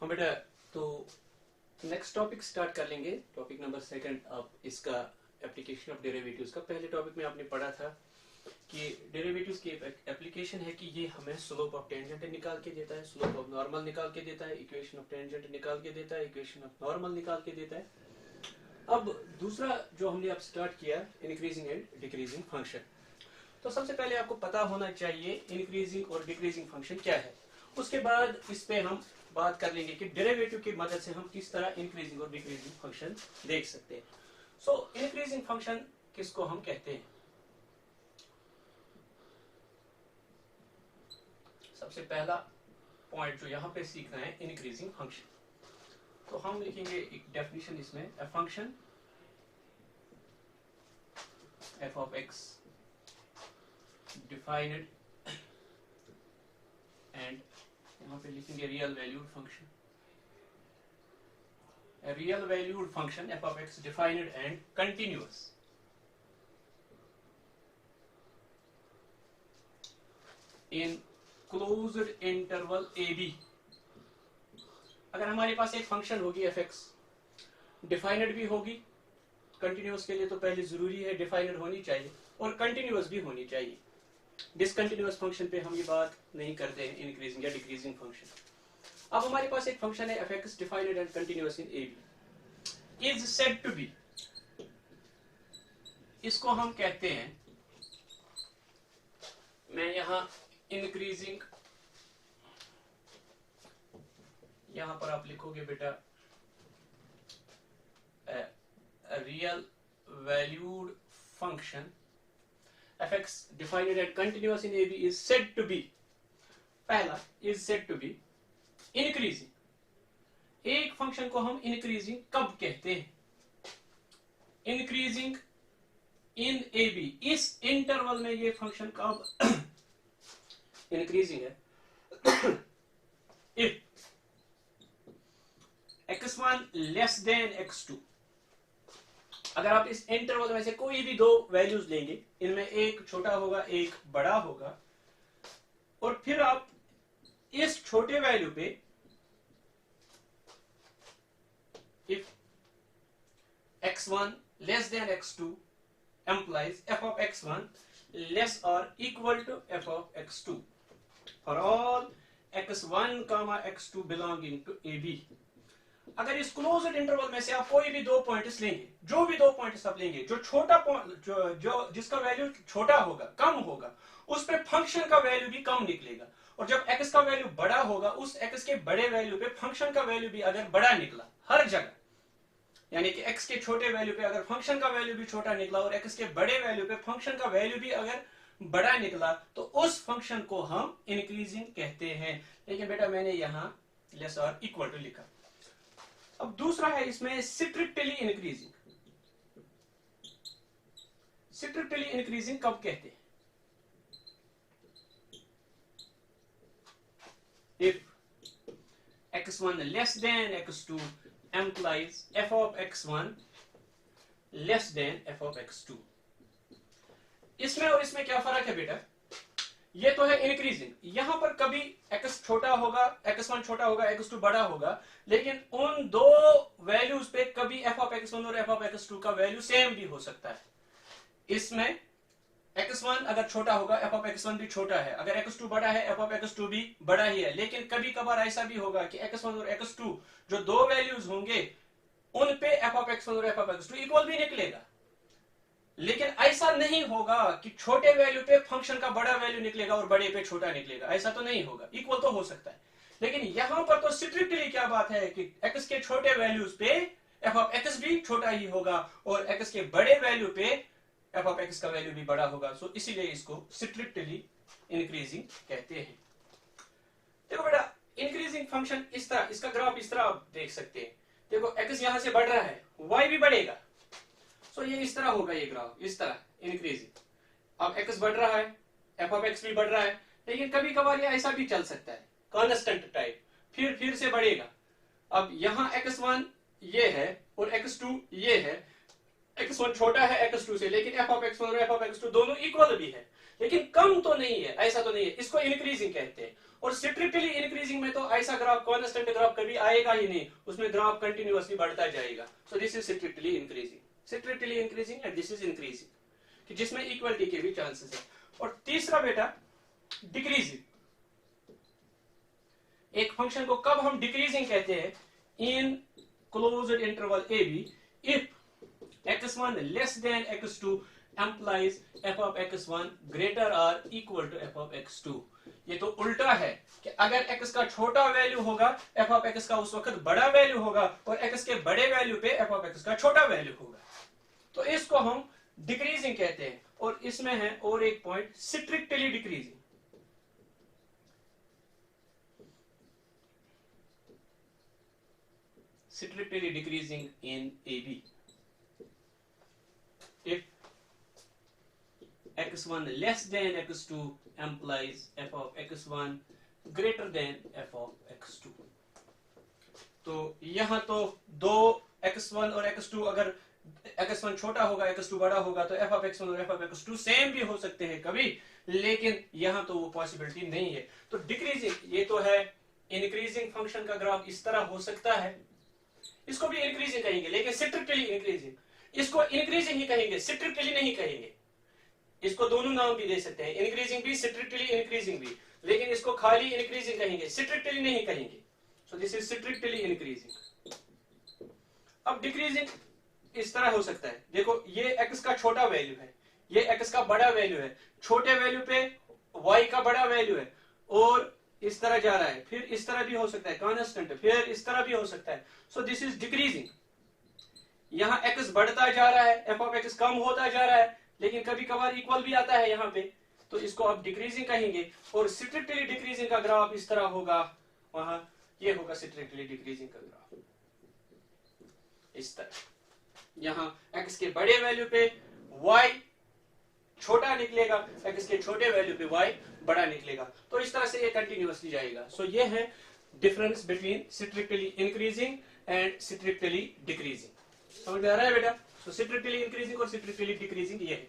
हाँ बेटा, तो नेक्स्ट टॉपिक स्टार्ट कर लेंगे। टॉपिक नंबर 2 अब इसका एप्लीकेशन ऑफ डेरिवेटिव्स का। पहले टॉपिक में आपने पढ़ा था कि डेरिवेटिव्स की एप्लीकेशन है कि ये हमें स्लोप ऑफ टेंजेंट निकाल के देता है, स्लोप ऑफ नॉर्मल निकाल के देता है, इक्वेशन ऑफ टेंजेंट निकाल के देता है, इक्वेशन ऑफ नॉर्मल निकाल के देता है। अब दूसरा जो हमने अब स्टार्ट किया, इंक्रीजिंग एंड डिक्रीजिंग फंक्शन। तो सबसे पहले आपको पता होना चाहिए इंक्रीजिंग और डिक्रीजिंग फंक्शन क्या है। उसके बाद इस पे हम बात कर लेंगे कि डेरिवेटिव की मदद से हम किस तरह इंक्रीजिंग और डिक्रीजिंग फंक्शन देख सकते हैं। सो इंक्रीजिंग फंक्शन किसको हम कहते हैं? सबसे पहला पॉइंट जो यहाँ पे सीखना है, इंक्रीजिंग फंक्शन। तो हम लिखेंगे एक डेफिनेशन इसमें, a function f of x defined and यहाँ पे लिखेंगे real valued function, a real valued function f of x defined and continuous in closed interval ab। अगर हमारे पास एक फंक्शन होगी एफ एक्स, डिफाइनड भी होगी, कंटिन्यूअस के लिए तो पहले जरूरी है डिफाइनड होनी चाहिए और कंटिन्यूअस भी होनी चाहिए। डिसकंटिन्यूअस फंक्शन पे हम ये बात नहीं करते हैं, इंक्रीजिंग या डिक्रीजिंग फंक्शन। अब हमारे पास एक फंक्शन है F X defined and continuous in A B, is said to be. इसको हम कहते हैं, मैं यहां इंक्रीजिंग, यहां पर आप लिखोगे बेटा real valued function F X defined and continuous in A B is said to be. पहला is said to be increasing. एक फंक्शन को हम इंक्रीजिंग कब कहते हैं? इंक्रीजिंग इन ए बी, इस इंटरवल में ये फंक्शन कब इंक्रीजिंग है? If x1 less than x2। अगर आप इस इंटरवल में से कोई भी दो वैल्यूज लेंगे, इनमें एक छोटा होगा एक बड़ा होगा, और फिर आप इस छोटे वैल्यू पे if x1 less than x2 implies f of x1 less or equal to f of x2 for all x1 comma x2 belonging to AB। अगर इस क्लोज्ड इंटरवल में से आप कोई भी दो पॉइंट्स लेंगे, जो भी दो पॉइंट्स आप लेंगे, जो छोटा जो जिसका वैल्यू छोटा होगा, कम होगा, उस पे फंक्शन का वैल्यू भी कम निकलेगा, और जब x का वैल्यू बड़ा होगा, उस x के बड़े वैल्यू पे फंक्शन का वैल्यू भी अगर बड़ा निकला हर जगह, यानी कि x के छोटे वैल्यू पे अगर फंक्शन का वैल्यू भी छोटा निकला और x के बड़े वैल्यू पे फंक्शन का वैल्यू भी अगर बड़ा निकला, तो उस फंक्शन को हम इंक्रीजिंग कहते हैं। लेकिन बेटा मैंने यहां लेस और इक्वल टू लिखा। अब दूसरा है इसमें स्ट्रिक्टली इंक्रीजिंग। स्ट्रिक्टली इंक्रीजिंग कब कहते हैं? If x1 less than x2 implies f of x1 less than f of x2। इसमें और इसमें क्या फर्क है बेटा? ये तो है इंक्रीजिंग, यहां पर कभी x छोटा होगा, x1 छोटा होगा, x2 बड़ा होगा, लेकिन उन दो वैल्यूज पे कभी f of x1 और f of x2 का वैल्यू सेम भी हो सकता है। इसमें x1 अगर छोटा होगा, f of x1 भी छोटा है, अगर x2 बड़ा है, f of x2 भी बड़ा ही है। लेकिन कभी कभार ऐसा भी होगा कि x1 और x2 जो दो वैल्यूज होंगे, उन पे f of x1 और f of x2 इक्वल भी निकलेगा। लेकिन ऐसा नहीं होगा कि छोटे वैल्यू पे फंक्शन का बड़ा वैल्यू निकलेगा और बड़े पे छोटा निकलेगा, ऐसा तो नहीं होगा। इक्वल तो हो सकता है, लेकिन यहां पर तो स्ट्रिक्टली क्या बात है कि x के छोटे वैल्यूज पे f of x भी छोटा ही होगा और x के बड़े वैल्यू पे f of x का वैल्यू भी बड़ा होगा। सो इसीलिए इसको स्ट्रिक्टली इंक्रीजिंग कहते हैं। देखो बेटा, इंक्रीजिंग फंक्शन इस तरह, इसका ग्राफ इस तरह आप देख सकते हैं। देखो x यहां से बढ़ रहा है, y भी बढ़ेगा, तो ये इस तरह होगा, ये ग्राफ इस तरह इंक्रीजिंग। अब x बढ़ रहा है, f of x भी बढ़ रहा है, लेकिन कभी कभार ये ऐसा भी चल सकता है कांस्टेंट टाइप, फिर से बढ़ेगा। अब यहाँ x1 ये है और x2 ये है, x1 छोटा है x2 से, लेकिन f of x1 और f of x2 दोनों इक्वल भी है, लेकिन कम तो नहीं है, ऐसा तो नहीं है। इसको इंक्रीजिंग कहते हैं। और स्ट्रिक्टली इंक्रीजिंग में तो ऐसा ग्राफ, कांस्टेंट ग्राफ कभी आएगा ही नहीं, उसमें ग्राफ कंटिन्यूअसली बढ़ता जाएगा. So this is strictly increasing and this is increasing, कि जिसमें इक्वलिटी के भी चांसेस है. और तीसरा बेटा डिक्रीजिंग. एक फंक्शन को कब हम डिक्रीजिंग कहते हैं? In closed interval A B, if x1 less than x2 implies f of x1 greater or equal to f of x2. ये तो उल्टा है कि अगर x का छोटा वैल्यू होगा f of x का उस वक्त बड़ा वैल्यू होगा, और x के बड़े वैल्यू पे f of x का छोटा वैल्यू होगा. तो इसको हम डिक्रीजिंग कहते हैं. और इसमें है और एक point, strictly decreasing. Strictly decreasing in AB. If x1 less than x2 implies f of x1 greater than f of x2. तो यहां तो दो x1 और x2, अगर x1 छोटा होगा x2 बड़ा होगा तो f of x1 और f of x2 सेम भी हो सकते हैं कभी, लेकिन यहां तो वो पॉसिबिलिटी नहीं है. तो डिक्रीजिंग, ये तो है इंक्रीजिंग फंक्शन का ग्राफ इस तरह हो सकता है, इसको भी इंक्रीजिंग कहेंगे, लेकिन स्ट्रिक्टली इंक्रीजिंग. इसको इंक्रीजिंग ही कहेंगे, स्ट्रिक्टली नहीं कहेंगे. इसको दोनों नाम भी दे सकते हैं, इंक्रीजिंग भी स्ट्रिक्टली इंक्रीजिंग भी, लेकिन इसको खाली इंक्रीजिंग कहेंगे, स्ट्रिक्टली नहीं कहेंगे. So this is strictly increasing. अब डिक्रीजिंग इस तरह हो सकता है, देखो ये x का छोटा वैल्यू है, ये x का बड़ा वैल्यू है, छोटे वैल्यू पे y का बड़ा वैल्यू है, और इस तरह जा रहा है, फिर इस तरह भी हो सकता है कांस्टेंट, फिर इस तरह भी हो सकता है. So this is decreasing. यहाँ x बढ़ता जा रहा है, f ऑफ x कम होता जा रहा है, लेकिन कभी कभार इक्वल भी आता है यहाँ पे, तो इसको आप डिक्रीजिंग कहेंगे. और स्ट्रिक्टली डिक्रीजिंग का ग्राफ इस तरह होगा, वहां ये होगा स्ट्रिक्टली डिक्रीजिंग का ग्राफ इस तरह. यहाँ x के बड़े वैल्यू पे y छोटा निकलेगा, x के छोटे वैल्यू पे y बड़ा निकलेगा. तो इस तरह से ये कंटिन्यूअसली जाएगा. सो ये है difference between strictly increasing and strictly decreasing. समझ में आ रहा है बेटा? सो स्ट्रिक्टली इंक्रीजिंग और स्ट्रिक्टली डिक्रीजिंग ये है.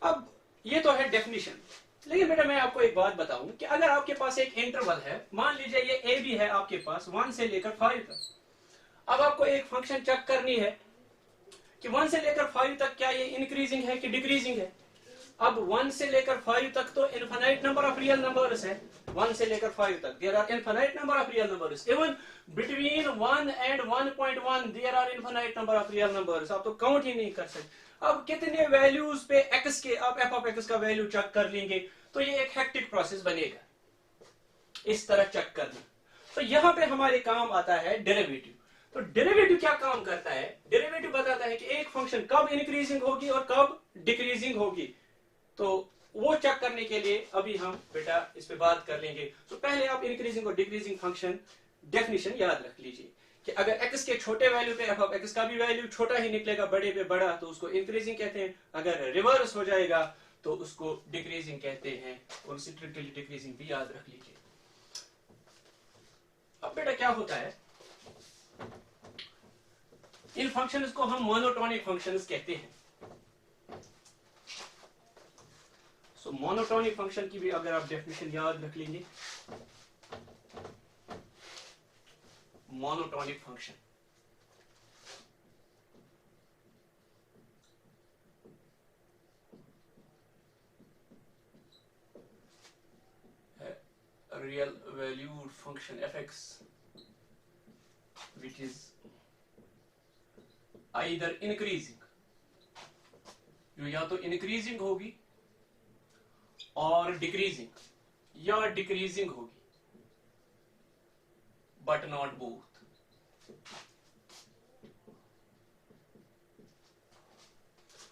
अब ये तो है डेफिनेशन, लेकिन बेटा मैं आपको एक बात बताऊं कि अगर आपके पास एक इंटरवल है, मान लीजिए ये ए बी है आपके पास 1 से लेकर 5 तक. अब आपको एक फंक्शन चेक करनी है कि 1 से लेकर 5 तक क्या ये इंक्रीजिंग है कि डिक्रीजिंग है. अब 1 से लेकर 5 तक तो infinite number of real numbers है. 1 से लेकर 5 तक there are infinite number of real numbers. Even between 1 and 1.1 there are infinite number of real numbers. आप तो काउंट ही नहीं कर सकते. अब कितने वैल्यूज पे x के आप f ऑफ x का वैल्यू चेक कर लेंगे, तो ये एक हेक्टिक प्रोसेस बनेगा इस तरह चेक करना. तो यहाँ पे हमारे काम आता है डेरिवेटिव. तो डेरिवेटिव क्या काम करता है? डेरिवेटिव बताता है कि एक फंक्शन कब इंक्रीजिंग होगी और कब डिक्रीजिंग होगी. तो वो चेक करने के लिए अभी हम बेटा इस पे बात कर लेंगे. तो पहले आप इंक्रीजिंग और डिक्रीजिंग फंक्शन डेफिनेशन याद रख लीजिए कि अगर x के छोटे वैल्यू पे f ऑफ x का भी वैल्यू छोटा ही निकलेगा, बड़े पे बड़ा, तो उसको इंक्रीजिंग कहते हैं. अगर रिवर्स हो जाएगा तो उसको डिक्रीजिंग कहते हैं. और स्ट्रिक्टली डिक्रीजिंग भी याद रख लीजिए. अब बेटा क्या होता है, इन फंक्शंस को हम मोनोटोनिक फंक्शंस कहते हैं. सो मोनोटोनिक फंक्शन की भी अगर आप डेफिनेशन याद रख लेंगे, monotonic function real valued function fx which is either increasing, जो या तो इंक्रीजिंग होगी और डिक्रीजिंग, या डिक्रीजिंग होगी बट नॉट बोथ.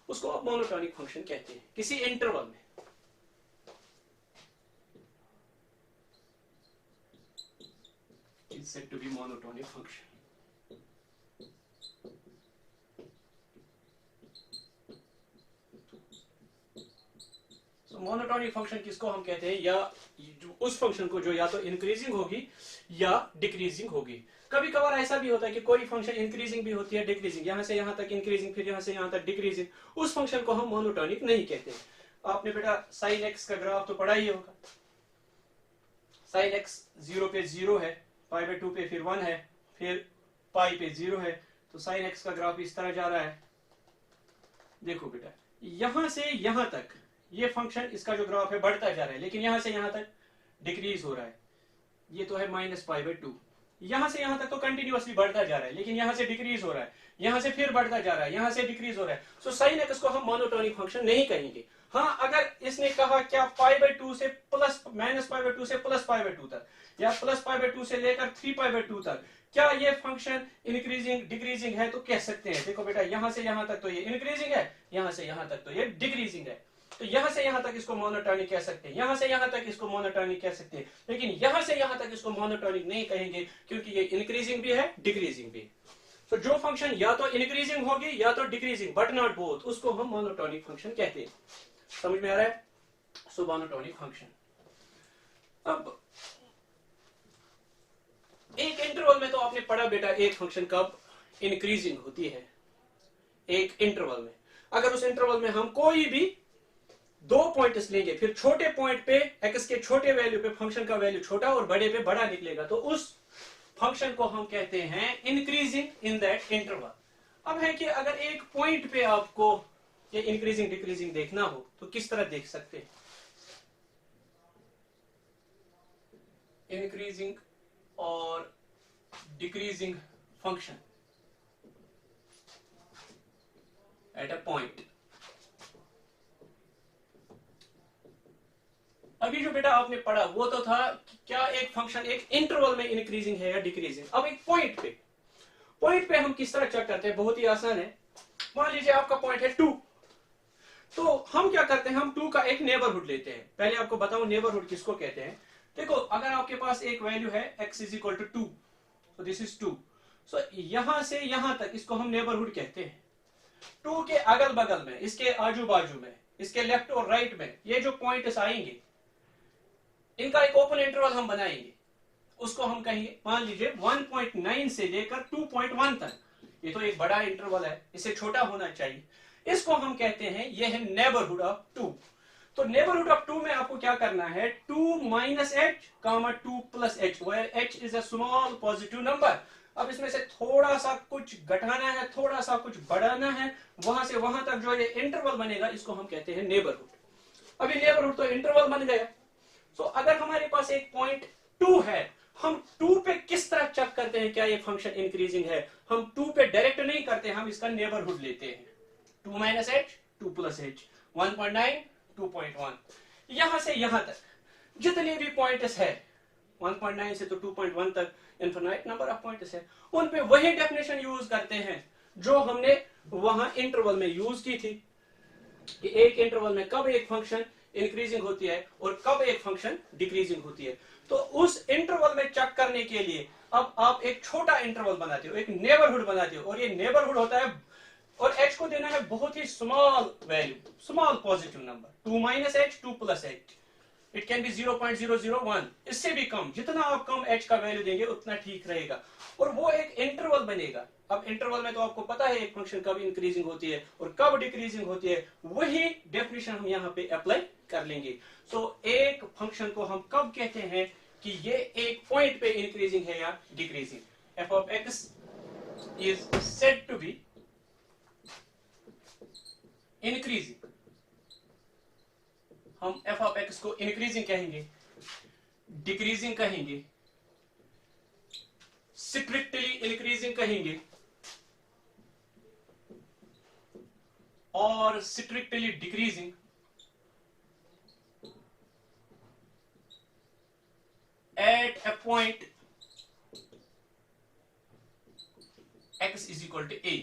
उसको आप मोनोटोनिक फंक्शन कहते हैं किसी इंटरवल में. Is said to be monotonic function. So monotonic function किसको हम कहते हैं? या उस फंक्शन को जो या तो इंक्रीजिंग होगी या डिक्रीजिंग होगी. कभी कभार ऐसा भी होता है कि कोई फंक्शन इंक्रीजिंग भी होती है, डिक्रीजिंग, यहां से यहां तक इंक्रीजिंग, फिर यहां से यहां तक डिक्रीजिंग. उस फंक्शन को हम मोनोटोनिक नहीं कहते. आपने बेटा साइन एक्स का ग्राफ तो पढ़ा ही होगा. साइन एक्स 0 पे 0 है, पाई बाय 2 पे फिर 1 है, फिर पाई पे 0 है, तो साइन एक्स का ग्राफ इस तरह जा रहा है। देखो बेटा, यहां से यहां तक ये फंक्शन, इसका जो ग्राफ है बढ़ता जा रहा है, लेकिन यहां से यहां तक डिक्रीज हो रहा है। ये तो है माइनस पाई बाय 2, यहां से यहां तक तो कंटिन्यूअसली बढ़ता जा रहा है, लेकिन यहां से डिक्रीज हो रहा है, यहां से फिर बढ़ता जा रहा है, यहां से डिक्रीज हो रहा है। सो साइन एक्स को हम मोनोटोनिक फंक्शन नहीं कहेंगे। हाँ, अगर इसने कहा क्या पाई बाय 2 से प्लस माइनस पाई बाय 2 से प्लस पाई बाय 2 तक, या प्लस पाई बाय 2 से लेकर 3 पाई बाय 2 तक, क्या ये फंक्शन इंक्रीजिंग डिक्रीजिंग है, तो कह सकते हैं। देखो बेटा, यहां से यहां तक तो ये इंक्रीजिंग है, यहां से यहां तक तो ये डिक्रीजिंग है, तो यहां से यहां तक इसको मोनोटोनिक कह सकते हैं, यहां से यहां तक इसको मोनोटोनिक कह सकते हैं, लेकिन यहां से यहां तक इसको मोनोटोनिक नहीं कहेंगे, क्योंकि ये इंक्रीजिंग भी है, डिक्रीजिंग भी। तो जो फंक्शन या तो इंक्रीजिंग होगी या तो डिक्रीजिंग, बट नॉट बोथ, उसको हम मोनोटोनिक फंक्शन कहते हैं। समझ में आ रहा है? सो मोनोटोनिक फंक्शन। अब एक इंटरवल में तो आपने पढ़ा बेटा, एक फंक्शन कब इंक्रीजिंग होती है, एक इंटरवल में। अगर उस इंटरवल में हम कोई भी दो पॉइंट्स लेंगे, फिर छोटे पॉइंट पे एक्स के छोटे वैल्यू पे फंक्शन का वैल्यू छोटा और बड़े पे बड़ा निकलेगा, तो उस फंक्शन को हम कहते हैं इंक्रीजिंग इन दैट इंटरवल। अब है कि अगर एक पॉइंट पे आपको ये इंक्रीजिंग डिक्रीजिंग देखना हो तो किस तरह देख सकते हैं? इंक्रीजिंग और decreasing function at a point. अभी जो बेटा आपने पढ़ा वो तो था क्या एक फंक्शन एक इंटरवल में इंक्रीजिंग है या डिक्रीजिंग। अब एक पॉइंट पे हम किस तरह चेक करते हैं? बहुत ही आसान है। मान लीजिए आपका पॉइंट है 2, तो हम क्या करते हैं, हम 2 का एक नेबरहुड लेते हैं। पहले आपको बताऊं नेबरहुड किसको कहते हैं। देखो, अगर आपके पास एक वैल्यू है x इज इक्वल टू 2, तो दिस इज 2, सो यहां से यहां तक इसको हम नेबरहुड कहते हैं। 2 के अगल बगल में, इसके आजू बाजू में, इसके लेफ्ट और राइट में ये जो पॉइंट्स आएंगे, इनका एक ओपन इंटरवल हम बनाएंगे, उसको हम कहेंगे, मान लीजिए 1.9 से लेकर 2.1 तक। ये तो एक बड़ा इंटरवल है, इसे छोटा होना चाहिए। इसको हम कहते हैं, ये है नेबरहुड ऑफ 2। तो नेबरहुड ऑफ 2 में आपको क्या करना है, 2 minus H comma 2 plus H, where H is a small positive number. अब इसमें से थोड़ा सा कुछ घटाना है, थोड़ा सा कुछ बढ़ाना है, वहां से वहां तक जो ये इंटरवल बनेगा, इसको हम कहते हैं नेबरहुड। अभी नेबरहुड तो इंटरवल बन गया। तो अगर हमारे पास एक पॉइंट 2 है, हम 2 पे किस तरह चेक करते हैं क्या ये फंक्शन इंक्रीजिंग है? हम 2 पे डायरेक्ट नहीं करते, हम इसका नेबरहुड लेते हैं। 2 माइनस एच 2 प्लस एच, 1.9 2.1, यहां से यहां तक जितने भी पॉइंट्स है, 1.9 से तो 2.1 तक इनफिनाइट नंबर ऑफ पॉइंट्स है, उन पे वही डेफिनेशन यूज करते हैं जो हमने वहां इंटरवल में यूज की थी कि एक इंटरवल में कब एक फंक्शन इंक्रीजिंग होती है और कब एक फंक्शन डिक्रीजिंग होती है। तो उस इंटरवल में चेक करने के लिए अब आप एक छोटा इंटरवल बनाते हो, एक नेबरहुड बनाते हो, और ये नेबरहुड होता है, और h को देना है बहुत ही small value, small positive number, 2 minus H 2 plus H, it can be 0.001, इससे भी कम। जितना आप कम h का वैल्यू देंगे उतना ठीक रहेगा, और वो एक इंटरवल बनेगा। अब इंटरवल में तो आपको पता है एक फंक्शन कब इंक्रीजिंग होती है और कब डिक्रीजिंग होती है, वही डेफिनेशन हम यहाँ पे अप्लाई कर लेंगे। सो एक फंक्शन को हम कब कहते हैं कि ये एक पॉइंट पे इंक्रीजिंग है या decreasing. F of X is said to be increasing. हम एफ ऑफ एक्स को इंक्रीजिंग कहेंगे, डिक्रीजिंग कहेंगे, स्ट्रिक्टली इंक्रीजिंग कहेंगे और strictly decreasing at a point x is equal to a।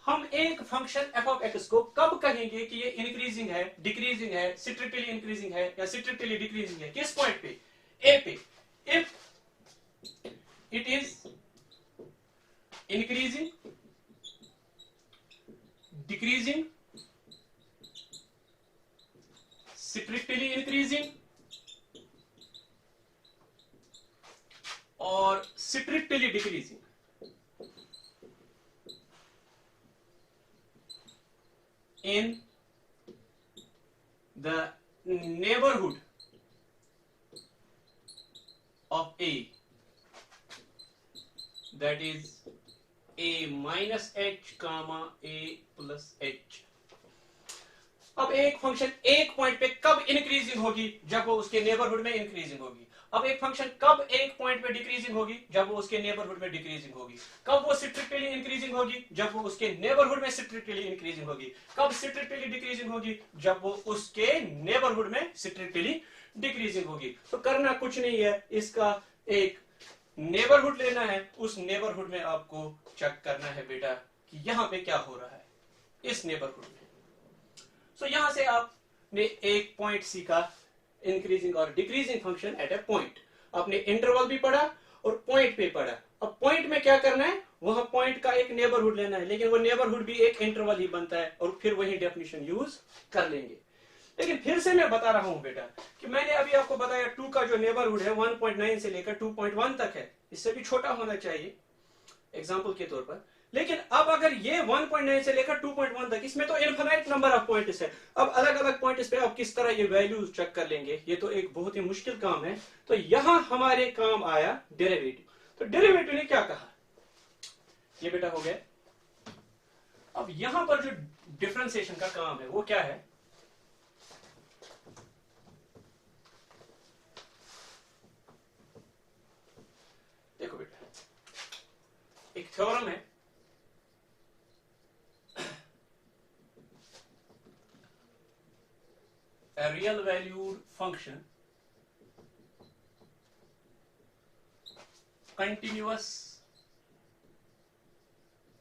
हम एक फंक्शन एफ ऑफ एक्स को कब कहेंगे कि ये इंक्रीजिंग है, डिक्रीजिंग है, स्ट्रिक्टली इंक्रीजिंग है या स्ट्रिक्टली डिक्रीजिंग है? किस पॉइंट पे? a पे। If it is increasing, decreasing, strictly increasing और strictly decreasing, in the neighborhood of A that is a minus H comma a plus H. अब एक फंक्शन एक पॉइंट पे कब इंक्रीजिंग होगी? जब वो उसके नेबरहुड में इंक्रीजिंग होगी। अब एक फंक्शन कब एक पॉइंट पे डिक्रीजिंग होगी? जब वो उसके नेबरहुड में डिक्रीजिंग होगी। कब वो स्ट्रिक्टली इंक्रीजिंग होगी? जब वो उसके नेबरहुड में स्ट्रिक्टली इंक्रीजिंग होगी। कब स्ट्रिक्टली डिक्रीजिंग होगी? जब वो उसके नेबरहुड में स्ट्रिक्टली डिक्रीजिंग होगी। तो करना कुछ नहीं है, इसका एक नेबरहुड लेना है, उस नेबरहुड में आपको चेक करना है बेटा कि यहां पे क्या हो रहा है इस नेबरहुड में। सो यहां से आपने एक पॉइंट सीखा, इंक्रीजिंग और decreasing function at A point. आपने इंटरवल भी पढ़ा और पॉइंट पे पढ़ा। अब पॉइंट में क्या करना है? वहां पॉइंट का एक नेबरहुड लेना है, लेकिन वो नेबरहुड भी एक इंटरवल ही बनता है और फिर वही डेफिनेशन यूज कर लेंगे। लेकिन फिर से मैं बता रहा हूं बेटा कि मैंने अभी आपको बताया 2 का जो नेबरहुड है 1.9 से लेकर 2.1 तक है, इससे भी छोटा होना चाहिए एग्जांपल के तौर पर। लेकिन अब अगर ये 1.9 से लेकर 2.1 तक, इसमें तो इनफिनाइट नंबर ऑफ पॉइंट्स है। अब अलग अलग पॉइंट्स पे आप किस तरह ये वैल्यूज चेक कर लेंगे, ये तो एक बहुत ही मुश्किल काम है। तो यहां हमारे काम आया डेरिवेटिव। तो डेरिवेटिव ने क्या कहा? ये बेटा हो गया। अब यहां पर जो डिफरेंशिएशन का काम है वो क्या है? देखो बेटा, एक थ्योरम है, a real valued function continuous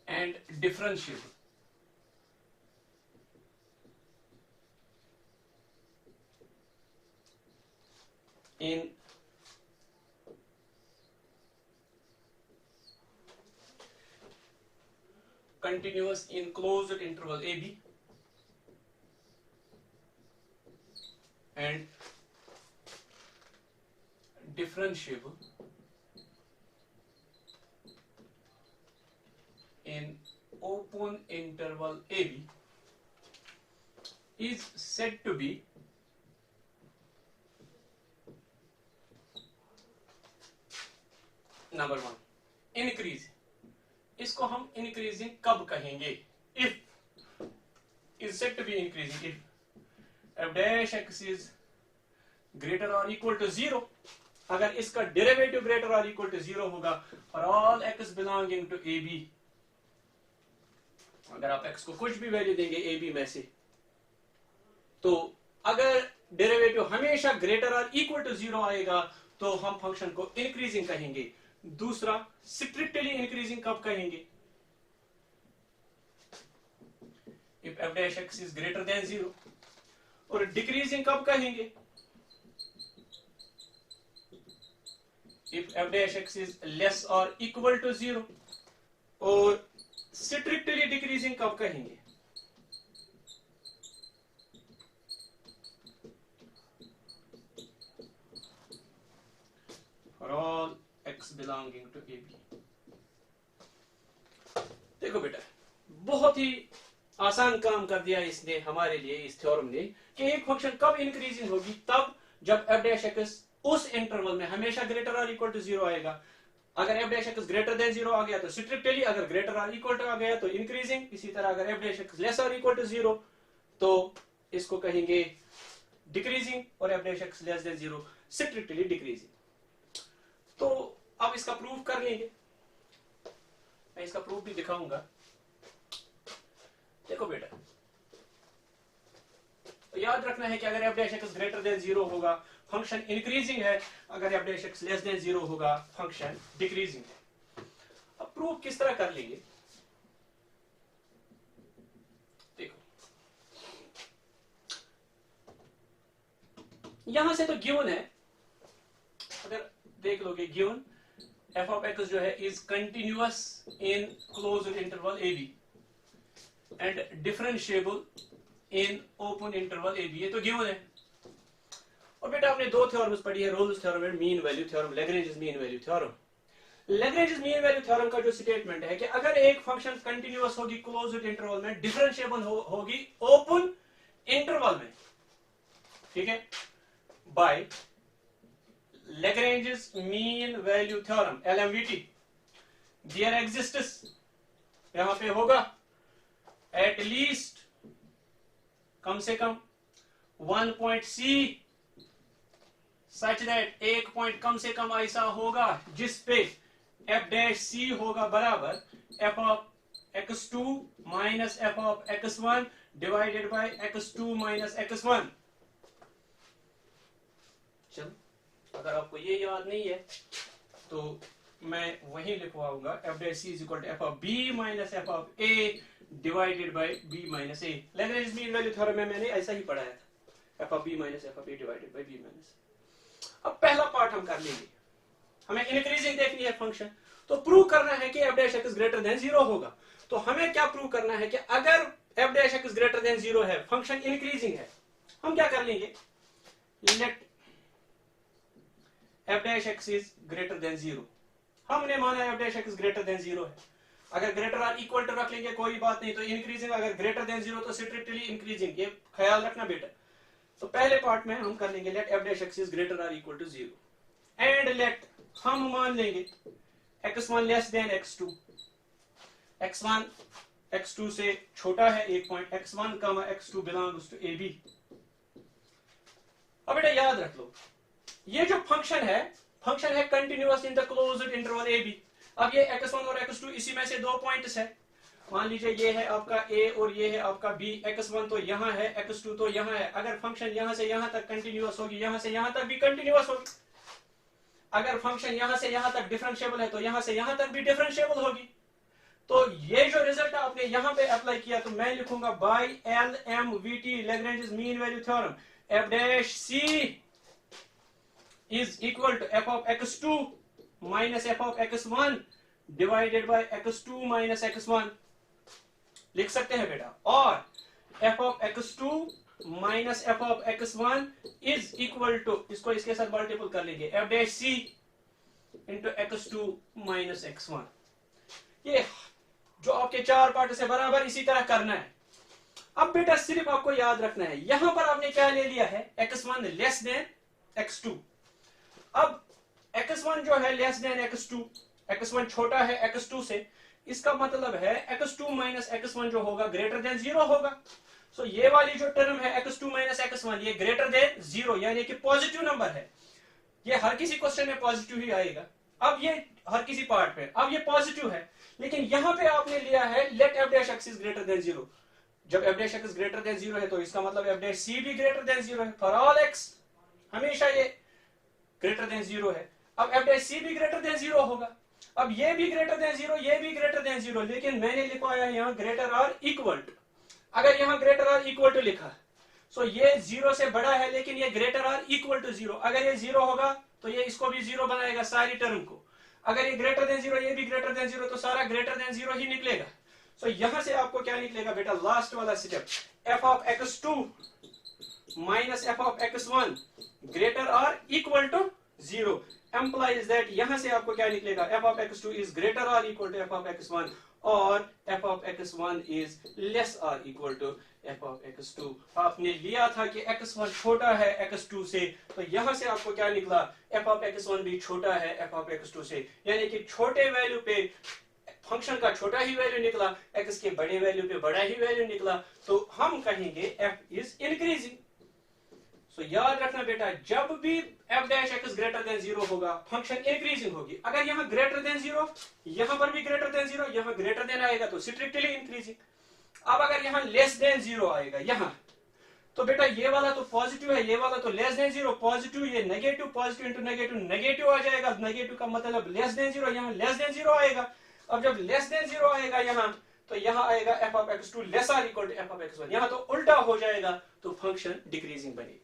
and differentiable in continuous in closed interval a b and differentiable in open interval AB is said to be number 1 increase। इसको हम increasing कब कहेंगे? if is said to be increasing if f dash x is greater or equal to 0। अगर इसका derivative greater और equal to 0 होगा for all x belonging to ab, अगर आप x को कुछ भी वैल्यू देंगे ab में से, तो अगर डेरिवेटिव हमेशा ग्रेटर और इक्वल टू 0 आएगा तो हम फंक्शन को इंक्रीजिंग कहेंगे। दूसरा, स्ट्रिक्टली इंक्रीजिंग कब कहेंगे? If f dash x is greater than 0। और डिक्रीजिंग कब कहेंगे? If f dash x is less or equal to 0। और स्ट्रिक्टली डिक्रीजिंग कब कहेंगे? For all x belonging to ab। देखो बेटा, बहुत ही आसान काम कर दिया इसने हमारे लिए, इस थ्योरम ने, कि एक फंक्शन कब इंक्रीजिंग होगी? तब जब f dash x उस इंटरवल में हमेशा ग्रेटर और इक्वल टू 0 आएगा। अगर f dash x greater than 0 आ गया तो स्ट्रिक्टली, अगर ग्रेटर और इक्वल टू आ गया तो इंक्रीजिंग। इसी तरह अगर f dash x लेस और इक्वल टू 0 तो इसको कहेंगे डिक्रीजिंग, और f dash x less than 0 strictly decreasing. तो अब इसका प्रूफ कर लेंगे, मैं इसका प्रूफ भी दिखाऊंगा। देखो बेटा, तो याद रखना है कि अगर f dash x greater than 0 होगा फंक्शन इंक्रीजिंग है, अगर f dash x less than 0 होगा फंक्शन डिक्रीजिंग है। अब प्रूफ किस तरह कर लेंगे? देखो, यहां से तो गिवन है, अगर देख लोगे गिवन f of x जो है is continuous in closed interval a b and differentiable in open interval a b, ये तो गिवन है। और बेटा आपने दो थ्योरम्स पढ़ी है, Rolle's theorem and mean value theorem, Lagrange mean value theorem. Lagrange mean value theorem का जो स्टेटमेंट है कि अगर एक फंक्शन कंटिन्यूअस होगी क्लोज्ड इंटरवल में, डिफरेंशिएबल होगी ओपन इंटरवल में, ठीक है, bye Lagrange's mean value theorem LMVT, there exists, यहां पे होगा at least कम से कम 1 point C such that एक पॉइंट कम से कम ऐसा होगा जिस पे f dash C होगा बराबर f of x2 minus f of x1 divided by x2 minus x1। चलो, अगर आपको ये याद नहीं है तो मैं वही लिखवाऊंगा f dash C is equal to f of b minus f of a divided by b minus a। Lagrange's mean value theorem में मैंने ऐसा ही पढ़ाया था, f of b minus f of a divided by b minus a। अब पहला part हम कर लेंगे, हमें इंक्रीजिंग देखनी है फंक्शन, तो प्रूव करना है कि f dash x greater than 0 होगा। तो हमें क्या प्रूव करना है कि अगर f dash x greater than 0 है, फंक्शन इंक्रीजिंग है, हम क्या कर लेंगे, let f dash x is greater than 0। हमने माना f dash x greater than 0 है, अगर ग्रेटर आर इक्वल टू रख लेंगे कोई बात नहीं, तो इंक्रीजिंग अगर ग्रेटर देन 0 तो स्ट्रिक्टली इंक्रीजिंग, ये ख्याल रखना बेटा। तो पहले पार्ट में हम कर लेंगे let f dash x is greater or equal to 0 and let हम मान लेंगे x1 less than x2, x1 x2 से छोटा है एक point, x1 x2 belongs to ab। अब बेटा याद रख लो, ये जो फंक्शन है continuous in the closed interval ab। अब ये x1 और x2 इसी में से दो पॉइंट्स है, मान लीजिए ये है आपका a और ये है आपका b, x1 तो यहाँ है, x2 तो यहाँ है। अगर फंक्शन यहाँ से यहाँ तक कंटिन्यूअस होगी, यहाँ से यहाँ तक भी कंटिन्यूअस होगी। अगर फंक्शन यहाँ से यहाँ तक डिफरेंशिएबल है तो यहाँ से यहाँ तक भी डिफरेंशिएबल होगी। तो ये जो रिजल्ट आपने यहाँ पे अप्लाई किया, तो मैं लिखूंगा bye LMVT Lagrange's mean value theorem f dash c is equal to f of x2 minus f of x1 divided by x2 minus x1 लिख सकते हैं बेटा, और f of x2 minus f of x1 is equal to, इसको इसके साथ multiple कर लेंगे, f dash c into x2 minus x1। ये जो आपके चार पार्ट से बराबर इसी तरह करना है। अब बेटा सिर्फ आपको याद रखना है, यहां पर आपने क्या ले लिया है, x1 लेस देन x2। अब x1 जो है लेस देन x2, x1 छोटा है x2 से, इसका मतलब है x2 माइनस x1 जो होगा ग्रेटर देन 0 होगा। सो ये वाली जो टर्म है x2 माइनस x1 ये ग्रेटर देन 0 यानी कि पॉजिटिव नंबर है। ये हर किसी क्वेश्चन में पॉजिटिव ही आएगा। अब ये हर किसी पार्ट में, अब ये पॉजिटिव है, लेकिन यहां पे आपने लिया है late f dash x is greater than 0। जब f dash x greater than 0 है तो इसका मतलब f dash c भी greater than 0 है। फॉर ऑल x हमेशा ये greater than 0 है। अब f dash c भी greater than 0 होगा। अब ये भी greater than 0, ये भी greater than 0, लेकिन मैंने लिखवाया है यहाँ greater or equal to। अगर यहाँ greater or equal to लिखा सो ये 0 से बड़ा है, लेकिन ये greater or equal to 0। अगर ये 0 होगा तो ये इसको भी 0 बनाएगा सारी टर्म को। अगर ये ग्रेटर देन 0, ये भी ग्रेटर देन 0, तो सारा ग्रेटर देन 0 ही निकलेगा। सो यहां से आपको क्या निकलेगा बेटा, लास्ट वाला step, f of x2 minus f of x1 greater or equal to 0 implies that यहां से आपको क्या निकलेगा, f of x2 is greater or equal to f of x1 और f of x1 is less or equal to f of x2। आपने लिया था कि x1 छोटा है x2 से, तो यहां से आपको क्या निकला, f of x1 भी छोटा है f of x2 से, यानी कि छोटे वैल्यू पे फंक्शन का छोटा ही वैल्यू निकला, x के बड़े वैल्यू पे बड़ा ही वैल्यू निकला, तो हम कहेंगे f is increasing। सो याद रखना बेटा, जब भी f dash x greater than 0 होगा फंक्शन इंक्रीजिंग होगी। अगर यहाँ ग्रेटर देन 0, यहाँ पर भी ग्रेटर देन 0, यहाँ ग्रेटर देन आएगा तो स्ट्रिक्टली इंक्रीजिंग। अब अगर यहाँ लेस देन 0 आएगा यहाँ, तो बेटा ये वाला तो पॉजिटिव है, ये वाला तो लेस देन 0 पॉजिटिव, ये negative, positive into negative negative आ जाएगा। नेगेटिव का मतलब लेस देन 0, यहाँ लेस देन 0 आएगा। अब जब लेस देन 0 आएगा यहाँ, तो यहाँ आएगा f of x2 less or equal to f of x1, यहाँ तो उल्टा हो जाएगा, तो फंक्शन डिक्रीजिंग बनेगी।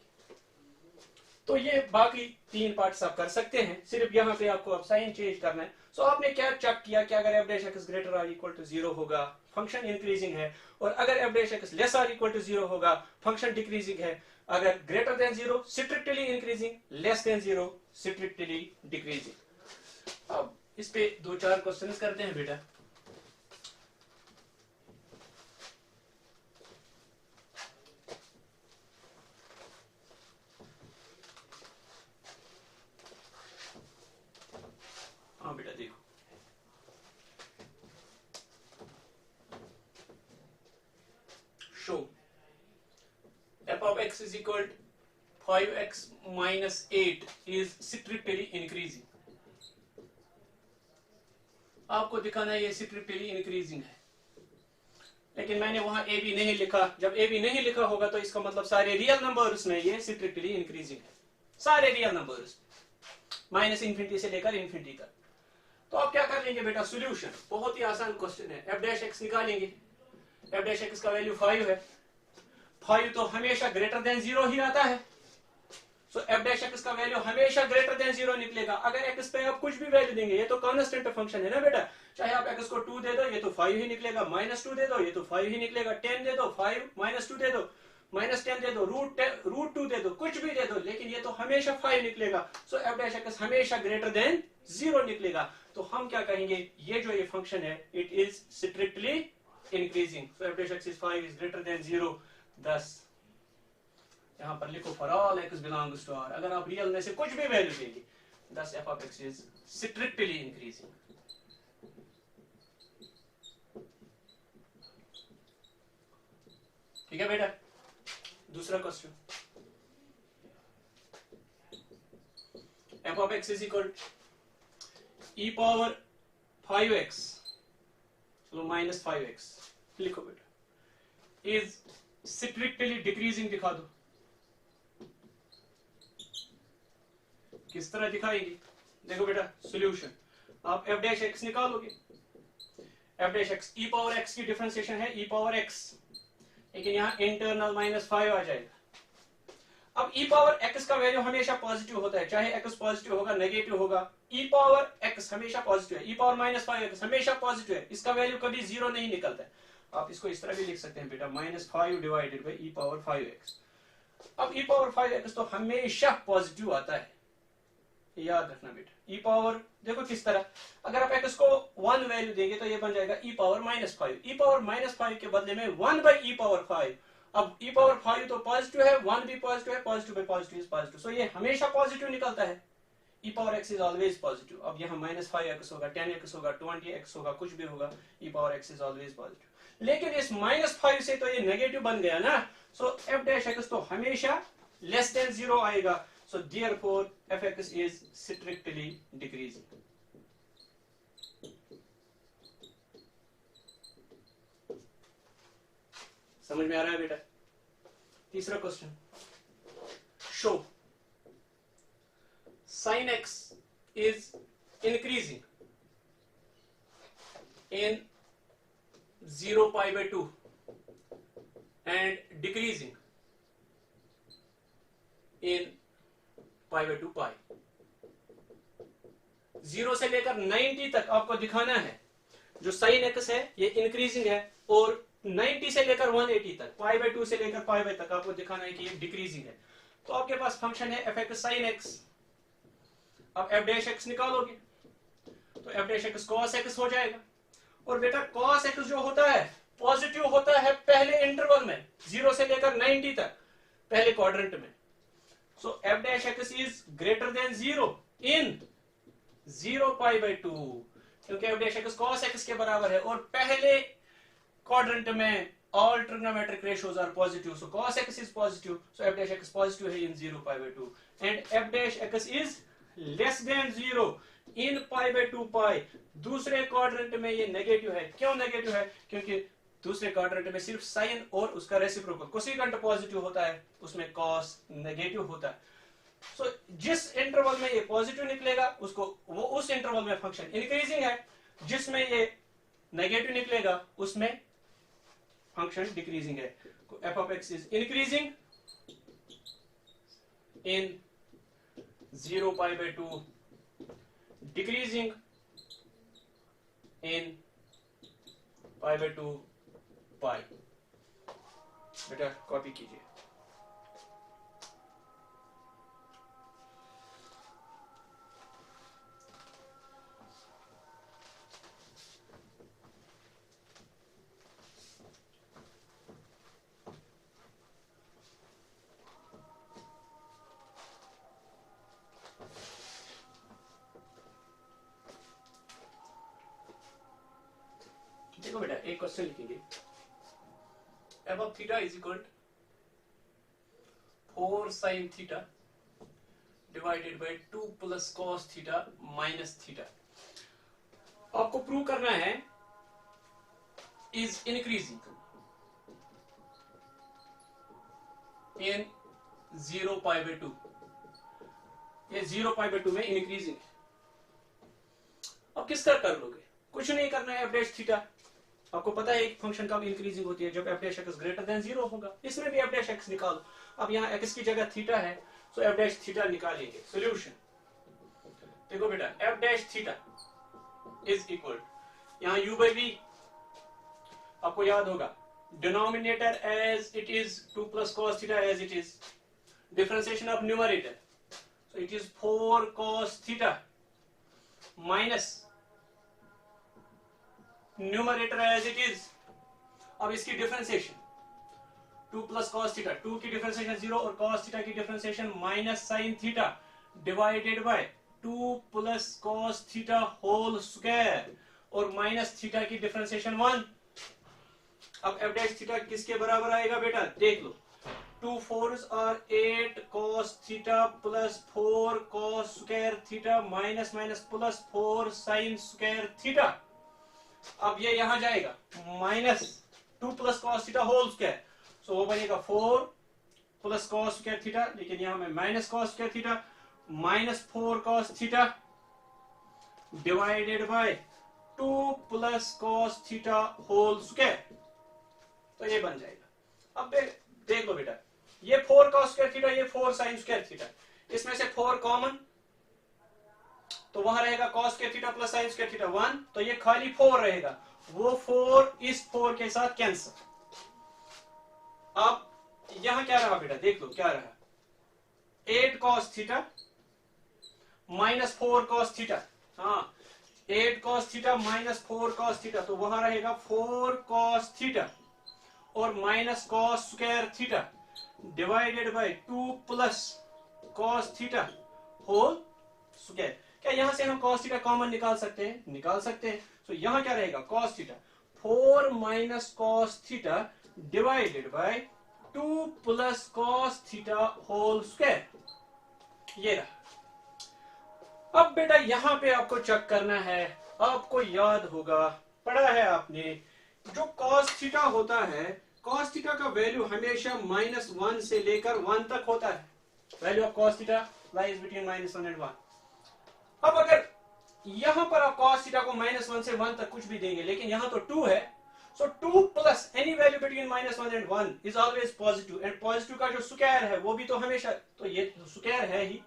तो ये बाकी तीन पार्ट्स आप कर सकते हैं, सिर्फ यहाँ पे आपको अब साइन चेंज करना है। सो आपने क्या चेक किया कि अगर f dash x ग्रेटर और इक्वल टू 0 होगा फंक्शन इंक्रीजिंग है, और अगर f dash x लेस और इक्वल टू 0 होगा फंक्शन डिक्रीजिंग है। अगर greater than 0 strictly increasing, less than 0 strictly decreasing. अब इस पे दो चार क्वेश्चंस करते हैं बेटा। x is equal to 5x minus 8 is strictly increasing. आपको दिखाना है ये strictly increasing है, लेकिन मैंने वहां ए बी नहीं लिखा. जब ए बी नहीं लिखा होगा तो इसका मतलब सारे रियल नंबर्स में ये strictly increasing है, सारे रियल नंबर्स माइनस इंफिनिटी से लेकर इंफिनिटी तक. तो आप क्या कर लेंगे बेटा, सॉल्यूशन बहुत ही आसान क्वेश्चन है. एफ डैश एक्स निकालेंगे. एफ डैश एक्स का वैल्यू 5 है. 5 तो हमेशा ग्रेटर देन 0 ही आता है. सो एफ डैश एक्स का वैल्यू हमेशा ग्रेटर देन 0 निकलेगा. अगर एक्स पे आप कुछ भी वैल्यू देंगे, ये तो कांस्टेंट फंक्शन है ना बेटा, चाहे आप एक्स को 2 दे दो ये तो 5 ही निकलेगा, -2 दे दो ये तो 5 ही निकलेगा, 10 दे दो 5 -2 दे दो -10 दे दो, रूट 2 दे दो, कुछ भी दे दो, लेकिन ये तो हमेशा 5 निकलेगा. सो एफ डैश एक्स हमेशा ग्रेटर देन 0 निकलेगा. तो हम क्या कहेंगे, ये जो ये फंक्शन है it is strictly increasing. So F dash X is 5 is greater than 0. 10 यहां पर लिखो for all X belongs to R. अगर आप रियल में से कुछ भी वैल्यू देंगे, 10 F of X is strictly increasing. ठीक है बेटा. दूसरा question, F of X is equal E power 5x, चलो -5x लिखो बेटा, इज स्ट्रिक्टली डिक्रीजिंग. दिखा दो किस तरह दिखाएगी. देखो बेटा सॉल्यूशन, आप एफ डैश एक्स निकालोगे. एफ डैश एक्स ई पावर एक्स की डिफरेंशिएशन है ई पावर एक्स, लेकिन यहाँ इंटरनल -5 आ जाएगा. अब ई पावर एक्स का वैल्यू हमेशा पॉजिटिव होता है, चाहे एक्स पॉजिटिव होगा नेगेटिव होगा. ई पावर एक्स हमेशा पॉजिटिव है, ई पावर -5x हमेशा पॉजिटिव है, इसका वैल्यू कभी 0 नहीं निकलता है. आप इसको इस तरह भी लिख सकते हैं बेटा, -5 divided by E power 5x. अब ई पावर 5x तो हमेशा पॉजिटिव आता है, याद रखना बेटा. ई पावर देखो किस तरह, अगर आप एक्स को 1 वैल्यू देंगे तो ये बन जाएगा ई पावर -5. ई पावर -5 के बदले में 1 बाई ई पावर 5. अब ई पावर 5 तो पॉजिटिव है, 1 भी पॉजिटिव है, positive by positive is positive. So ये हमेशा पॉजिटिव निकलता है. E power X is always positive. अब यहाँ -5x होगा, 10x होगा, 20x होगा, कुछ भी होगा, E power X is always positive. लेकिन इस -5 से तो ये नेगेटिव बन गया ना. सो एफ डैश एक्स तो हमेशा लेस देन 0 आएगा. So therefore fx is strictly decreasing. समझ में आ रहा है बेटा. तीसरा question, show sin x is increasing in 0 pi by 2 and decreasing in pi by 2 पाई. 0 से लेकर 90 तक आपको दिखाना है जो साइन एक्स है ये इंक्रीजिंग है, और 90 से लेकर 180 तक, पाई बाई 2 से लेकर पाई बाई तक आपको दिखाना है कि ये डिक्रीजिंग है. तो आपके पास फंक्शन है एफ एक्स साइन एक्स. अब एफ डैश एक्स निकालोगे तो F dash x cos x हो जाएगा. और बेटा कॉस एक्स जो होता है पॉजिटिव होता है पहले इंटरवल में 0 से लेकर 90 तक, पहले क्वाड्रेंट में. So f dash x is greater than 0 in 0 pi by 2, क्योंकि f dash x cos x के बराबर है, और पहले क्वाड्रेंट में all trigonometric ratios are positive, so cos x is positive, so f dash x positive है in 0 pi by 2, and f dash x is less than 0 in pi by 2 pi. दूसरे quadrant में ये negative है. क्यों negative है? क्योंकि दूसरे quadrant में सिर्फ साइन और उसका रेसिप्रोकल कोसेकेंट पॉजिटिव होता है, उसमें कॉस नेगेटिव होता है. सो जिस इंटरवल में ये पॉजिटिव निकलेगा उसको वो उस इंटरवल में फंक्शन इंक्रीजिंग है, जिसमें ये नेगेटिव निकलेगा उसमें फंक्शन डिक्रीजिंग है. F of X is increasing in 0 pi by 2, decreasing in pi by 2 पाई. बेटा कॉपी कीजिए. देखो बेटा एक क्वेश्चन लिखेंगे, f of theta is equal 4 sin theta divided by 2 plus cos theta minus theta. आपको प्रूव करना है is increasing in 0 pi by 2, ये 0 पाई बाय 2 में इंक्रीजिंग है। अब किस तरह कर लोगे? कुछ नहीं करना है, एफ डैश थीटा। आपको पता है एक फंक्शन कब इंक्रीजिंग होती है, जब F dash x greater than 0 होगा। इसमें भी एफ डैश एक्स निकालो। अब यहाँ एक्स की जगह थीटा है, तो एफ डैश थीटा निकालेंगे। सोल्यूशन देखो बेटा, F dash theta is equal, यहाँ u बाई v आपको याद होगा, denominator as it is 2 plus cos theta as it is, differentiation of numerator, so it is 4 cos theta minus numerator as it is. अब इसकी differentiation 2 plus cos theta, 2 की differentiation 0 और cos theta की differentiation minus sin theta divided by 2 plus cos theta whole square और minus theta की differentiation 1। अब F dash theta किसके बराबर आएगा बेटा? देख लो, 2 4s are 8 cos theta plus 4 cos square theta minus minus plus 4 sin square theta. अब ये यहां जाएगा minus 2 plus cos theta whole square, so वो बनेगा 4 प्लस cos स्क्वायर थीटा, लेकिन यहां में minus cos square theta minus 4 cos theta divided by 2 plus cos theta whole square, तो ये बन जाएगा। अब देख लो बेटा, ये 4 cos स्क्वायर थीटा, ये 4 sin स्क्वायर थीटा, इसमें से 4 कॉमन, तो वहां रहेगा cos square theta plus sin square theta 1, तो ये खाली 4 रहेगा, वो 4 इस 4 के साथ कैंसिल। अब यहां क्या रहा बेटा? देख लो क्या रहा, 8 cos theta minus 4 cos theta, हाँ 8 cos theta minus 4 cos theta, तो वहां रहेगा 4 cos थीटा और minus cos square theta divided by 2 plus cos theta whole square. क्या यहां से हम cos थीटा कॉमन निकाल सकते हैं? निकाल सकते हैं। तो यहां क्या रहेगा? cos theta 4 minus cos theta divided by 2 plus cos theta whole square, ये रहा। अब बेटा यहां पे आपको चेक करना है, आपको याद होगा, पढ़ा है आपने, जो cos थीटा होता है, cos थीटा का वैल्यू हमेशा -1 से लेकर 1 तक होता है। Value of cos theta lies between -1 and 1। अब अगर यहां पर आप cos थीटा को -1 से 1 तक कुछ भी देंगे, लेकिन यहां तो 2 है, सो 2 plus any value between -1 and 1 is always positive, and positive का जो स्क्वायर है वो भी तो हमेशा, तो ये स्क्वायर है ही,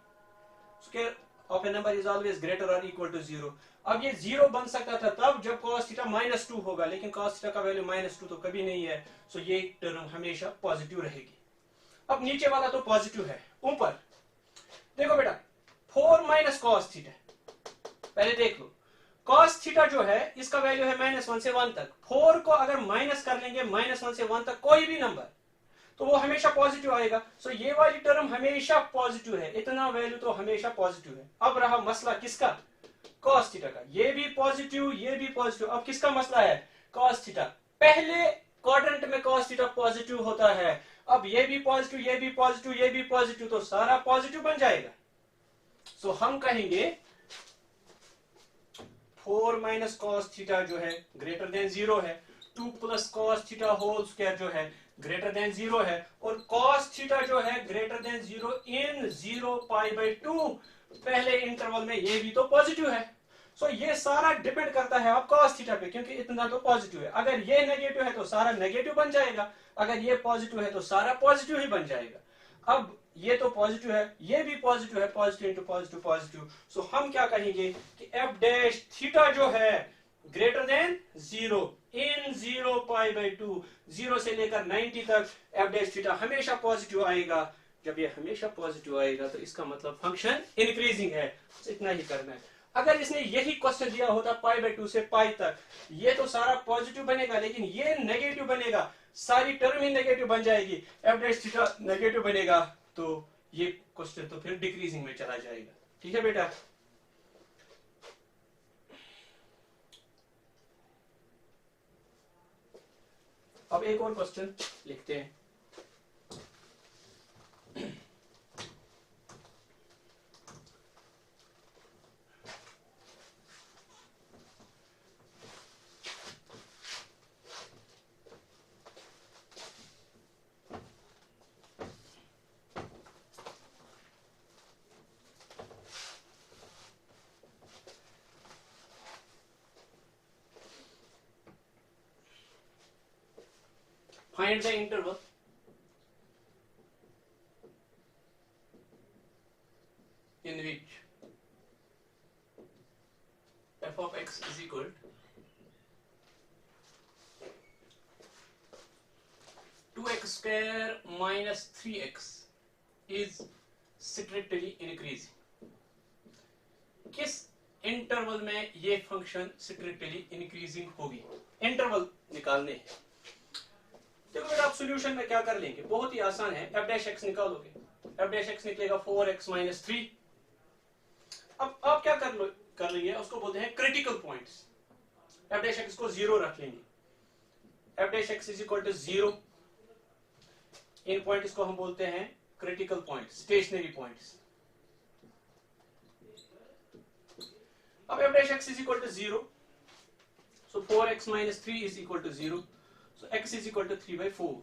square of a number is always greater और इक्वल टू 0। अब ये 0 बन सकता था तब जब cos थीटा -2 होगा, लेकिन cos थीटा का वैल्यू -2 तो कभी नहीं है, सो ये टर्म हमेशा पॉजिटिव रहेगी। अब नीचे वाला तो पॉजिटिव है, ऊपर देखो बेटा 4 माइनस cos थीटा, पहले देख लो cos थीटा जो है इसका वैल्यू है -1 से 1 तक। 4 को अगर माइनस कर लेंगे -1 से 1 तक कोई भी नंबर, तो वो हमेशा पॉजिटिव आएगा। सो ये वाली टर्म हमेशा पॉजिटिव है, इतना वैल्यू तो हमेशा पॉजिटिव है। अब रहा मसला किसका? cos थीटा का, ये भी पॉजिटिव, ये भी पॉजिटिव। अब किसका मसला है? cos theta. पहले क्वाड्रेंट में cos थीटा पॉजिटिव होता है, अब ये भी पॉजिटिव, ये भी पॉजिटिव, ये भी पॉजिटिव, तो सारा पॉजिटिव बन जाएगा। सो हम कहेंगे 4 माइनस cos थीटा जो है ग्रेटर देन 0 है, 2 plus cos theta whole square जो है ग्रेटर देन 0 है, और cos थीटा जो है greater than 0 in 0 pi by 2, पहले इंटरवल में ये भी तो पॉजिटिव है। सो ये सारा डिपेंड करता है आप cos थीटा पे, क्योंकि इतना तो पॉजिटिव है। अगर ये नेगेटिव है तो सारा नेगेटिव बन जाएगा, अगर ये पॉजिटिव है तो सारा पॉजिटिव ही बन जाएगा। अब ये तो पॉजिटिव है, ये भी पॉजिटिव है, पॉजिटिव इंटू पॉजिटिव पॉजिटिव। सो हम क्या कहेंगे कि एफ डैश थीटा जो है greater than 0 in 0 pi by 2, 0 से लेकर 90 तक एफ डैश थीटा हमेशा पॉजिटिव आएगा। जब ये हमेशा पॉजिटिव आएगा तो इसका मतलब फंक्शन इंक्रीजिंग है, इतना ही करना है। अगर इसने यही क्वेश्चन दिया होता पाई बाई 2 से पाई तक, ये तो सारा पॉजिटिव बनेगा, लेकिन ये नेगेटिव बनेगा, सारी टर्म ही नेगेटिव बन जाएगी, एफ डैश थीटा नेगेटिव बनेगा, तो ये क्वेश्चन तो फिर डिक्रीजिंग में चला जाएगा। ठीक है बेटा? अब एक और क्वेश्चन लिखते हैं। Find the interval in which f of x is equal to 2x square minus 3x is strictly increasing. किस इंटरवल में ये फंक्शन स्ट्रिक्टली इंक्रीजिंग होगी? इंटरवल निकालने हैं। देखो बेटा, आप सॉल्यूशन में क्या कर लेंगे, बहुत ही आसान है। f डैश x निकालोगे, f डैश x निकलेगा 4x minus 3। अब आप क्या कर लेंगे, उसको बोलते हैं critical points. f dash x को 0 रख लेंगे, f dash x is equal to 0। इन पॉइंट्स को हम बोलते हैं क्रिटिकल पॉइंट्स, स्टेशनरी पॉइंट्स। अब f dash x is equal to 0, so 4x minus 3 is equal to 0, so x is equal to 3/4।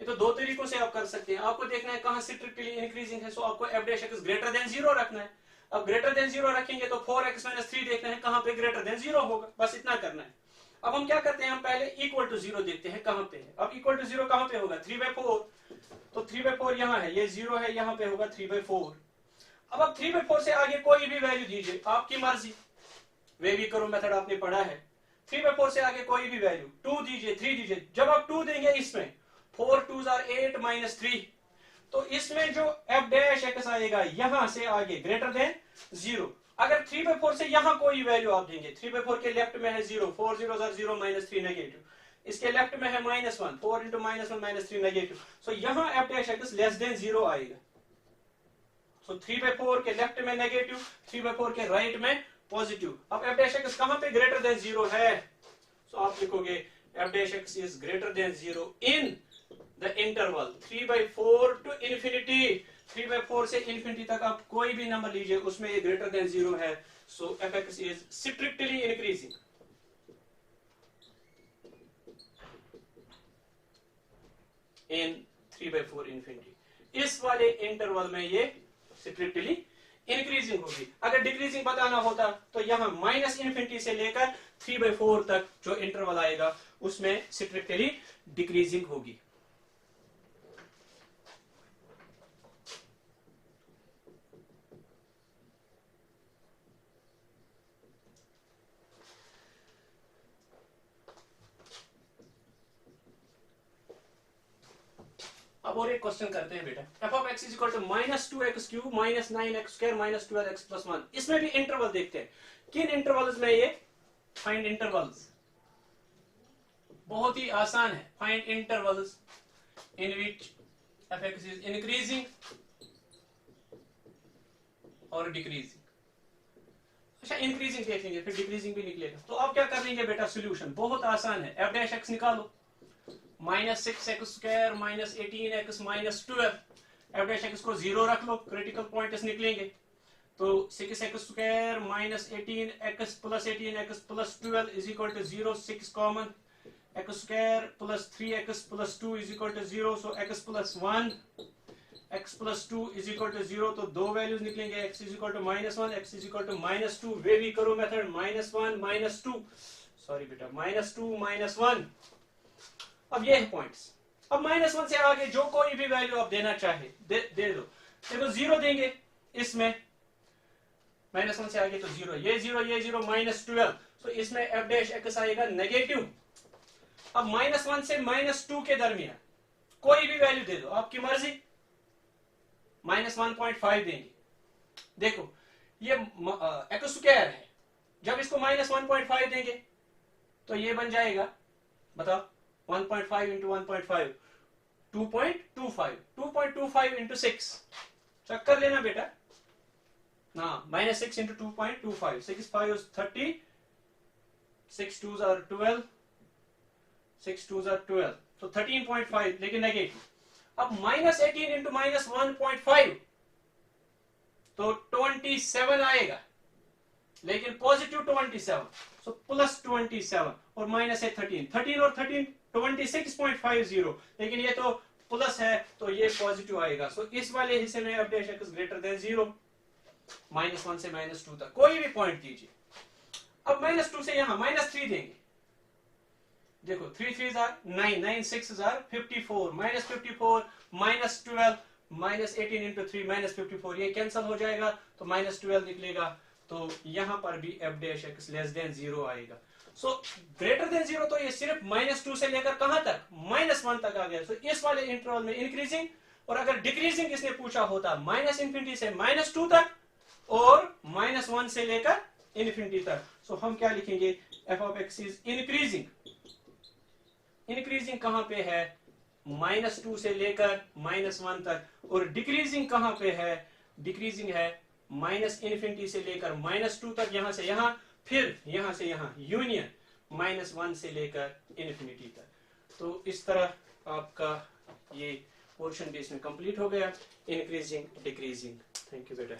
ये तो दो तरीकों से आप कर सकते हैं। आपको देखना है कहां स्ट्रिक्टली इंक्रीजिंग है, सो आपको f dash x greater than 0 रखना है। अब ग्रेटर देन 0 रखेंगे तो 4x minus 3 देखना है कहां पे ग्रेटर देन 0 होगा, बस इतना करना है। अब हम क्या करते हैं, हम पहले इक्वल टू 0 देखते हैं कहां पे है। अब इक्वल टू 0 कहां पे होगा, 3/4, तो 3/4 यहां है, ये 0 है, यहां पे होगा 3/4। अब आप 3/4 से आगे कोई भी वैल्यू दीजिए, आपकी मर्जी, वे भी करो मेथड आपने पढ़ा है। 3/4 से आगे कोई भी वैल्यू, 2 दीजिए, 3 दीजिए। जब आप 2 देंगे इसमें 4 2s are 8 minus 3, तो इसमें जो f डैश x आएगा यहां से आगे ग्रेटर देन 0। अगर 3/4 से यहां कोई वैल्यू आप देंगे, 3/4 के लेफ्ट में है 0, 4 0s are 0 minus 3 नेगेटिव, इसके लेफ्ट में है -1, 4 into -1 minus 3 नेगेटिव, सो यहां f dash x less than 0 आएगा। सो 3/4 के लेफ्ट में नेगेटिव, 3/4 के राइट में पॉजिटिव। अब f डैश x कहां पे ग्रेटर देन 0 है, सो आप लिखोगे f dash x is greater than 0 in the interval 3/4 to infinity. 3/4 से इंफिनिटी तक आप कोई भी नंबर लीजिए, उसमें ये ग्रेटर देन 0 है, सो f(x) is strictly increasing. In 3/4 infinity. इस वाले इंटरवल में ये स्ट्रिक्टली इंक्रीजिंग होगी। अगर डिक्रीजिंग बताना होता तो यहां माइनस इंफिनिटी से लेकर 3/4 तक जो इंटरवल आएगा उसमें स्ट्रिक्टली डिक्रीजिंग होगी। अब और एक क्वेश्चन करते हैं बेटा, f of x is equal to -2x cube minus 9x square minus 12x plus 1। इसमें भी इंटरवल देखते हैं, किन इंटरवल्स में ये फाइंड इंटरवल्स। बहुत ही आसान है, find intervals in which f(x) is increasing और डिक्रीजिंग। अच्छा, इंक्रीजिंग देख लेंगे, फिर डिक्रीजिंग भी निकलेगा। तो अब क्या कर लेंगे बेटा, सोल्यूशन बहुत आसान है। f डैश x निकालो, -6x square minus 18x minus 12, f dash x को 0 रख लो, क्रिटिकल पॉइंट्स निकलेंगे। तो 6x square minus 18x plus 18x plus 12 is equal to 0, 6 common, x square plus 3x plus 2 is equal to 0, so x plus 1, x plus 2 is equal to 0, तो दो values निकलेंगे, x is equal to -1, x is equal to -2। वे भी करो method, -1 -2, sorry बेटा, -2 -1। अब ये है points. अब -1 से आगे जो कोई भी वैल्यू आप देना चाहे दे दो। देखो 0 देंगे इसमें, -1 से आगे तो 0, ये 0 ये 0, -12, तो इसमें f डैश x आएगा नेगेटिव। अब -1 से -2 के दरमियान कोई भी वैल्यू दे दो, आपकी मर्जी। -1.5 देंगे। देखो ये x स्क्वायर है, जब इसको -1.5 देंगे तो ये बन जाएगा, बताओ, 1.5 into 1.5, 2.25, 2.25 into 6, चेक कर लेना बेटा ना, -6 into 2.25, 6 5 is 30, 6 2s are 12, 6 2s are 12, so 13.5, लेकिन नेगेटिव। अब -18 into -1.5 तो 27 आएगा, लेकिन पॉजिटिव 27, सो प्लस 27 और माइनस है 13, 13 और 13 26.50, लेकिन ये तो प्लस है तो ये पॉजिटिव आएगा। सो इस वाले हिस्से में f dash x greater than 0, -1 से -2 तक कोई भी पॉइंट दीजिए। अब -2 से यहां -3 देंगे, देखो 3 3 jar 9, 9 6 jar 54, minus 54 minus 12 minus 18 into 3 minus 54, ये कैंसिल हो जाएगा तो माइनस 12 निकलेगा। तो यहां पर भी F dash x less than 0 आएगा। सो ग्रेटर देन 0 तो ये सिर्फ -2 से लेकर कहां तक, -1 तक आ गया। सो इस वाले इंटरवल में इंक्रीजिंग, और अगर डिक्रीजिंग इसने पूछा होता -∞ से -2 तक और -1 से लेकर इन्फिनिटी तक, सो हम क्या लिखेंगे, F of X is increasing. Increasing कहां पे है, -2 से लेकर -1 तक, और डिक्रीजिंग कहां पे है, डिक्रीजिंग है -∞ से लेकर -2 तक, यहां से यहां, फिर यहां से यहां, यूनियन -1 से लेकर इन्फिनिटी तक। तो इस तरह आपका ये पोर्शन भी इसमें कंप्लीट हो गया, इंक्रीजिंग डिक्रीजिंग। थैंक यू बेटा।